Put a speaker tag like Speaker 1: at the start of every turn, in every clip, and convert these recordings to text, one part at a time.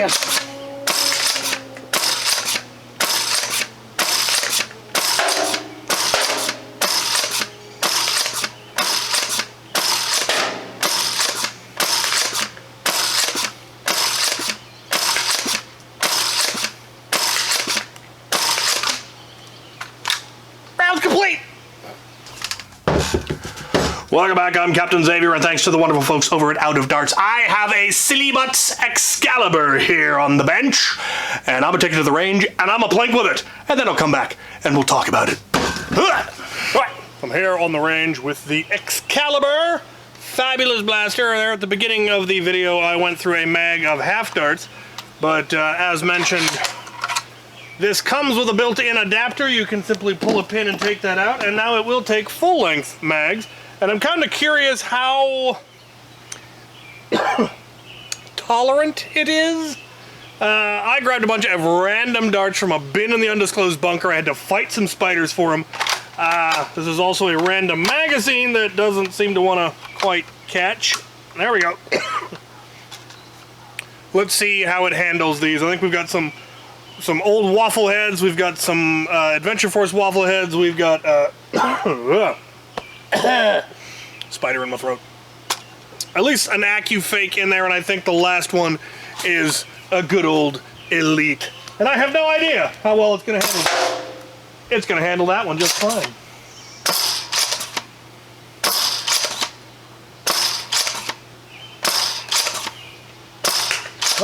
Speaker 1: again. Complete! Welcome back, I'm Captain Xavier, and thanks to the wonderful folks over at Out of Darts, I have a silly butts Excalibur here on the bench, and I'm gonna take it to the range, and I'm gonna plink with it, and then I'll come back, and we'll talk about it. Right, I'm here on the range with the Excalibur, fabulous blaster. There at the beginning of the video, I went through a mag of half darts, but as mentioned, this comes with a built-in adapter. You can simply pull a pin and take that out, and now it will take full-length mags. And I'm kind of curious how tolerant it is. I grabbed a bunch of random darts from a bin in the undisclosed bunker. I had to fight some spiders for them. This is also a random magazine that doesn't seem to want to quite catch. There we go. Let's see how it handles these. I think we've got some old waffle heads, we've got some Adventure Force waffle heads, we've got spider in my throat. At least an AccuFake in there, and I think the last one is a good old Elite. And I have no idea how well it's going to handle. It's going to handle that one just fine.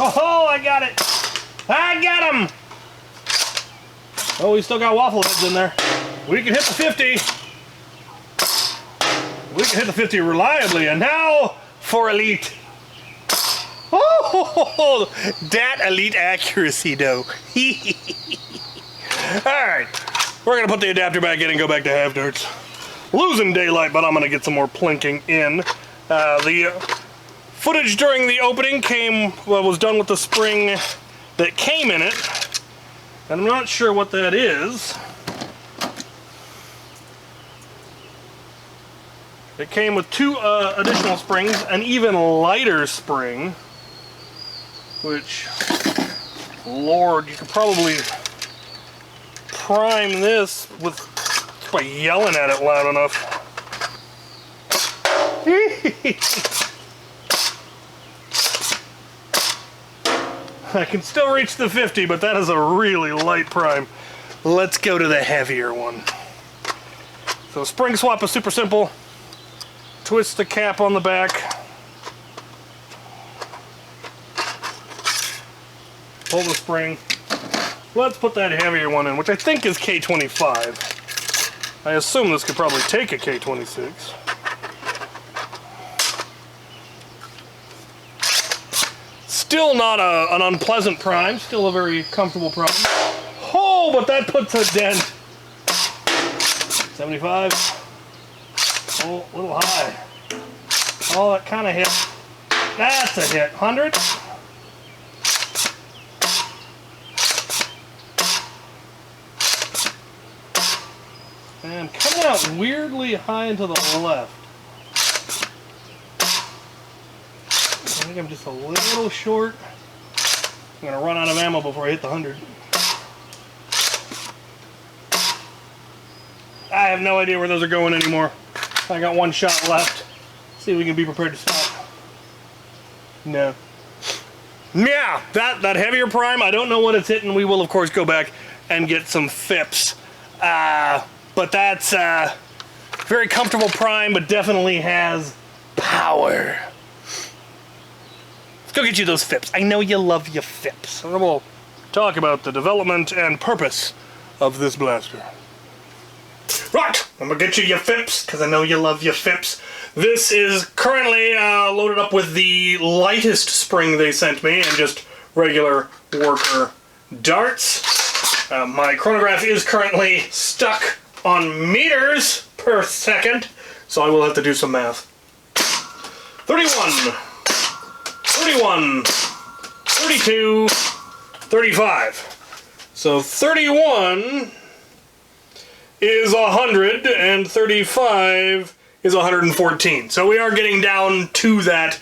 Speaker 1: Oh, I got it! I got him! Oh, we still got waffle heads in there. We can hit the 50. We can hit the 50 reliably. And now for Elite. Oh, that Elite accuracy, though. Alright. We're going to put the adapter back in and go back to half darts. Losing daylight, but I'm going to get some more plinking in. The footage during the opening was done with the spring that came in it. And I'm not sure what that is. It came with 2 additional springs, an even lighter spring, which, Lord, you could probably prime this just by yelling at it loud enough. I can still reach the 50, but that is a really light prime. Let's go to the heavier one. So spring swap is super simple. Twist the cap on the back. Pull the spring. Let's put that heavier one in, which I think is K25. I assume this could probably take a K26. Still not an unpleasant prime, still a very comfortable prime. Oh, but that puts a dent. 75. Oh, a little high. Oh, that kind of hit. That's a hit. 100. And coming out weirdly high into the left. I think I'm just a little short. I'm going to run out of ammo before I hit the 100. I have no idea where those are going anymore. I got 1 shot left. See if we can be prepared to stop. No. Yeah, that heavier prime, I don't know what it's hitting. We will, of course, go back and get some FIPS. But that's a very comfortable prime, but definitely has power. Let's go get you those FIPS. I know you love your FIPS. And then we'll talk about the development and purpose of this blaster. Right, I'm gonna get you your FIPS, because I know you love your FIPS. This is currently loaded up with the lightest spring they sent me, and just regular worker darts. My chronograph is currently stuck on meters per second, so I will have to do some math. 31, 31, 32, 35. So 31 is 100 and 35 is 114. So we are getting down to that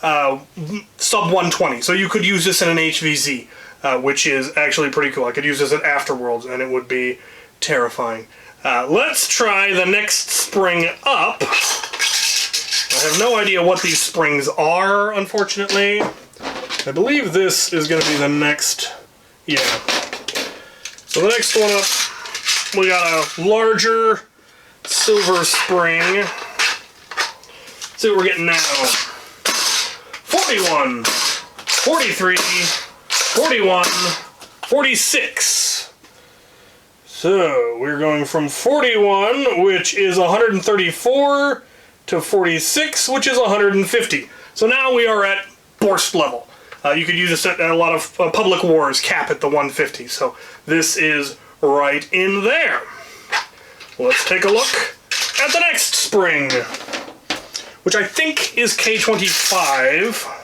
Speaker 1: sub 120. So you could use this in an HVZ, which is actually pretty cool. I could use this at Afterworlds, and it would be terrifying. Let's try the next spring up. I have no idea what these springs are, unfortunately. I believe this is going to be the next... Yeah. So the next one up, we got a larger silver spring. Let's see what we're getting now. 41, 43, 41, 46. So we're going from 41, which is 134, to 46, which is 150. So now we are at burst level. You could use this at a lot of Public Wars cap at the 150. So this is right in there. Let's take a look at the next spring, which I think is K25.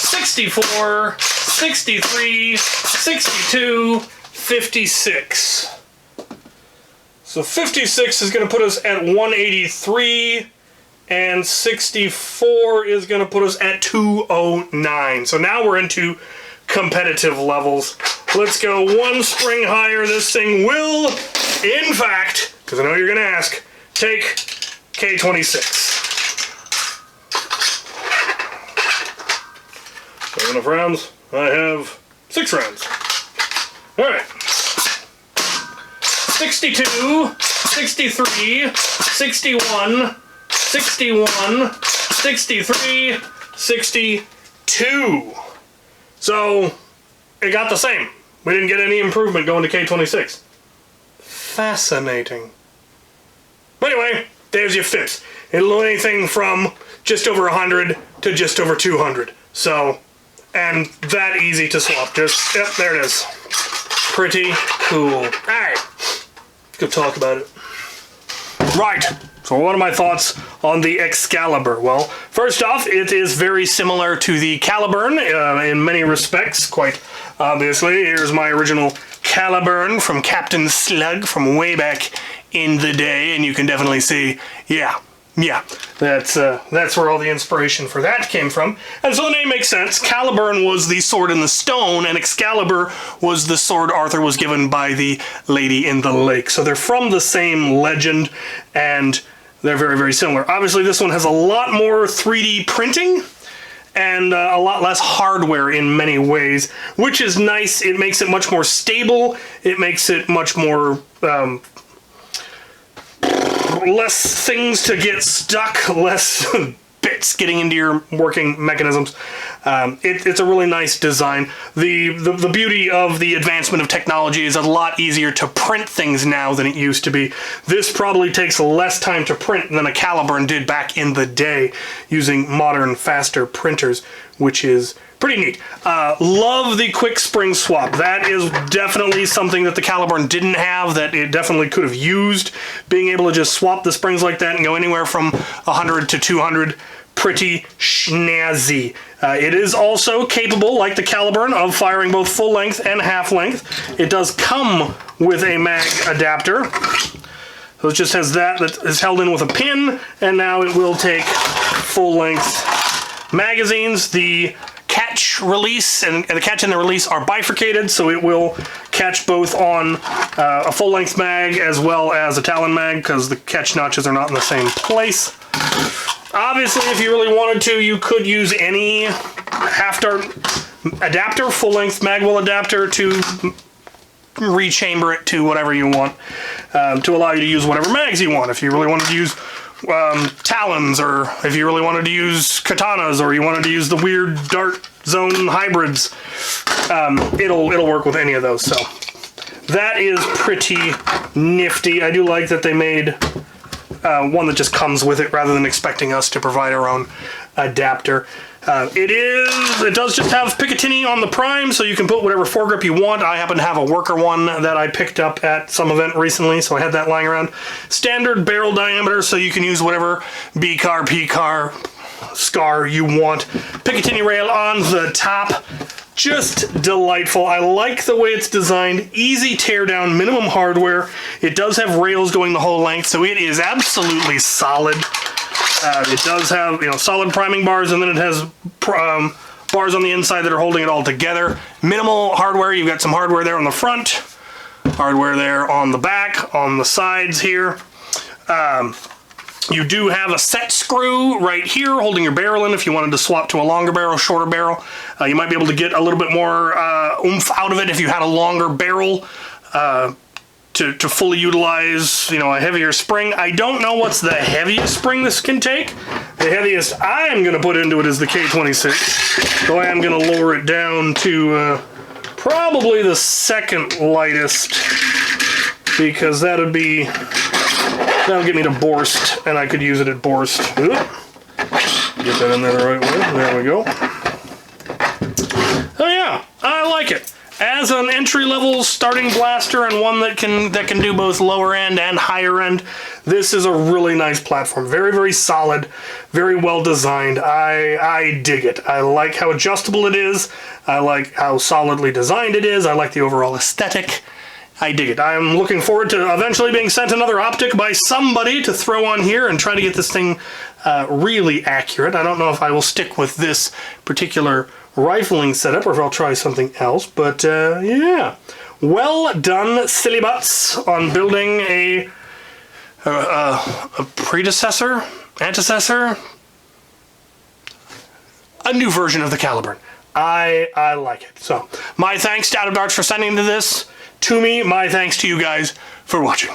Speaker 1: $64, $63, $62, $56. So 56 is going to put us at 183, and 64 is going to put us at 209. So now we're into competitive levels. Let's go one spring higher. This thing will, in fact, because I know you're going to ask, take K26. So enough rounds. I have 6 rounds. All right. 62, 63, 61, 61, 63, 62. So it got the same. We didn't get any improvement going to K26. Fascinating. Anyway, there's your fix. It'll do anything from just over 100 to just over 200. So, and that easy to swap. Just, yep, there it is. Pretty cool. All right. Let's go talk about it. Right. So what are my thoughts on the Excalibur? Well, first off, it is very similar to the Caliburn in many respects, quite obviously. Here's my original Caliburn from Captain Slug from way back in the day, and you can definitely see, yeah, that's where all the inspiration for that came from. And so the name makes sense. Caliburn was the sword in the stone, and Excalibur was the sword Arthur was given by the lady in the lake. So they're from the same legend, and they're very, very similar. Obviously, this one has a lot more 3D printing and a lot less hardware in many ways, which is nice. It makes it much more stable. It makes it much more... less things to get stuck, less bits getting into your working mechanisms. It's a really nice design. The beauty of the advancement of technology is a lot easier to print things now than it used to be. This probably takes less time to print than a Caliburn did back in the day using modern, faster printers, which is pretty neat. Love the quick spring swap. That is definitely something that the Caliburn didn't have, that it definitely could have used. Being able to just swap the springs like that and go anywhere from 100 to 200, pretty snazzy. It is also capable, like the Caliburn, of firing both full length and half length. It does come with a mag adapter. So it just has that is held in with a pin, and now it will take full length magazines. The catch release and the catch and the release are bifurcated, so it will catch both on a full-length mag as well as a Talon mag, because the catch notches are not in the same place. Obviously, if you really wanted to, you could use any half-dart adapter, full-length magwell adapter, to rechamber it to whatever you want, to allow you to use whatever mags you want. If you really wanted to use Talons, or if you really wanted to use katanas, or you wanted to use the weird dart zone hybrids, it'll work with any of those. So that is pretty nifty. I do like that they made one that just comes with it rather than expecting us to provide our own adapter. It does just have Picatinny on the prime, so you can put whatever foregrip you want. I happen to have a worker one that I picked up at some event recently, so I had that lying around. Standard barrel diameter, so you can use whatever B-car, P-car, scar you want. Picatinny rail on the top. Just delightful. I like the way it's designed. Easy teardown, minimum hardware. It does have rails going the whole length, so it is absolutely solid. It does have, you know, solid priming bars, and then it has bars on the inside that are holding it all together. Minimal hardware. You've got some hardware there on the front, hardware there on the back, on the sides here. You do have a set screw right here holding your barrel in if you wanted to swap to a longer barrel, shorter barrel. You might be able to get a little bit more oomph out of it if you had a longer barrel to fully utilize, you know, a heavier spring. I don't know what's the heaviest spring this can take. The heaviest I am going to put into it is the K26, though I am going to lower it down to probably the second lightest, because that'll get me to Borst, and I could use it at Borst. Oop. Get that in there the right way. There we go. Oh yeah, I like it. As an entry-level starting blaster and one that can do both lower end and higher end, this is a really nice platform. Very, very solid, very well designed. I dig it. I like how adjustable it is. I like how solidly designed it is. I like the overall aesthetic. I dig it. I'm looking forward to eventually being sent another optic by somebody to throw on here and try to get this thing really accurate. I don't know if I will stick with this particular rifling setup or if I'll try something else, but yeah. Well done, silly butts, on building a predecessor, antecessor, a new version of the Caliburn. I like it. So, my thanks to Out of Darts for sending this to me. My thanks to you guys for watching.